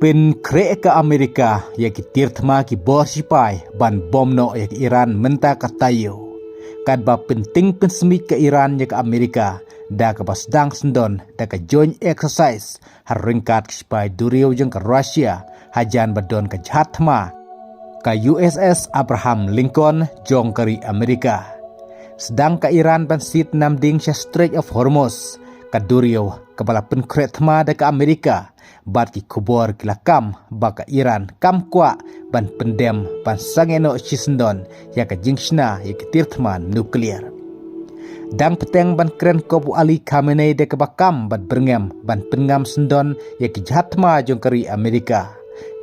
Pin krek ke Amerika ya ki tirthma ki bor sipai ban bom no ya ki Iran menta katayo. Kad ba penting pensmit ke Iran ya ke Amerika da ke basdang sendon da ke joint exercise har ringkat sipai duriu jeng ke Rusia hajan badon ke jhatma ke USS Abraham Lincoln jong keri Amerika. Sedang ke Iran ban sit namding sya Strait of Hormuz ke duriu kepala penkretma da ke Amerika. Bat ki kubor kilakam baka Iran kam kwa ban pendem ban sangeno chisendon ya ka jingshna ya ki tirthman nuklear. Dang peteng ban kren kobu Ali Khamenei de ka bakam ban berngem ban pengam sendon ya ki jhatma jongkari Amerika.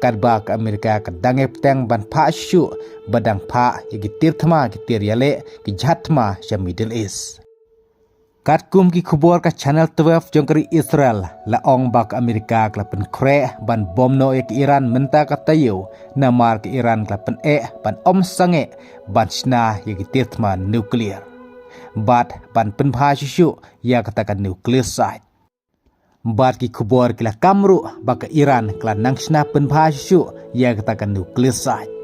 Kadba ka Amerika ka dange peteng ban pha shu badang pha ya ki tirthma ki tiryale ki jhatma sya Middle East. Katkum ki khubor ka channel 12 jongkari Israel la ong bak Amerika klapen kre ban bom no ek Iran menta ka tayo na mar ke Iran klapen ban sange ban sna ye ki tirthma nuklear bat ban penbha shu ya katakan nuclear site bat ki khubor kila kamru bak Iran klan nang sna penbha shu ya katakan nuclear site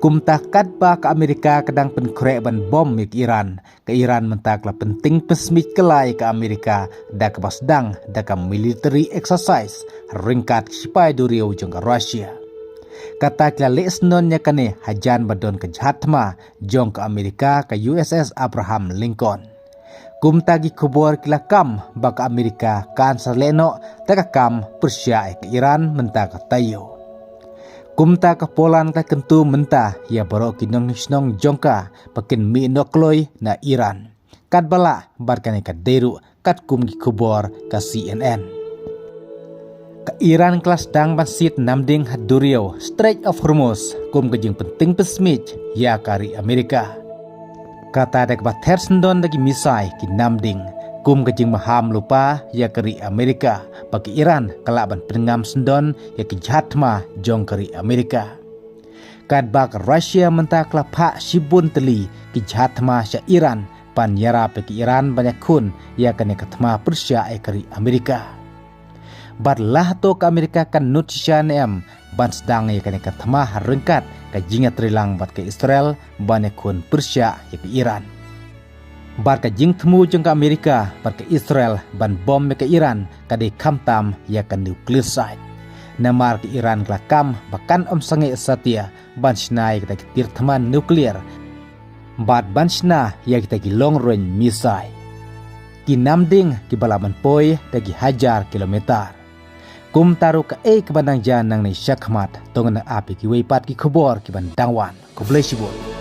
kumtah kadba ke Amerika kedang penkrek ban bom ke Iran mentaklah penting pesmit kelai ke Amerika da ke basdang da ke military exercise ringkat sipai duriu jong ke Rusia kata kila leksnon nya kane hajan badon ke jhatma jong ke Amerika ke USS Abraham Lincoln kumtah gi kubor kila kam ba ke Amerika kan saleno da ke kam Persia ke Iran mentak tayo kumta ke Poland ka kentu menta ya baro kinong nisnong jongka pakin mi nokloi na Iran. Kat bala barkane ka deru kat kum gi kubor ka CNN. Ka Iran kelas dang basit namding hadurio Strait of Hormuz kum kejing penting pesmit ya kari Amerika. Kata dek bater sendon dagi misai ki namding kum kejing maham lupa ya kari Amerika. Bagi Iran kalaban penengam sendon ya ke jhatma jong keri Amerika. Kad bak Rusia mentaklah pak sibun teli ke jhatma sya Iran pan yara peki Iran banyak kun ya kene ketma Persia keri Amerika. Badlah to ke Amerika kan nutisya neam ban sedang ya kene ketma harengkat ke jingat rilang bat ke Israel banyak kun Persia ya ke Iran. Bar ka jing temu jeng ke Amerika, bar ke Israel ban bom ke Iran kadi kamtam ya ke nuclear site. Namar ke Iran kelakam bahkan sange setia ban snai kita tirthman nuklear. Bat ban sna ya kita ki long range missile. Ki namding ki balaman poi dagi hajar kilometer. Kum taru ke ke bandang jan nang ni syakmat tongan api ki weipat ki khobor ki ban dangwan ko blesibol.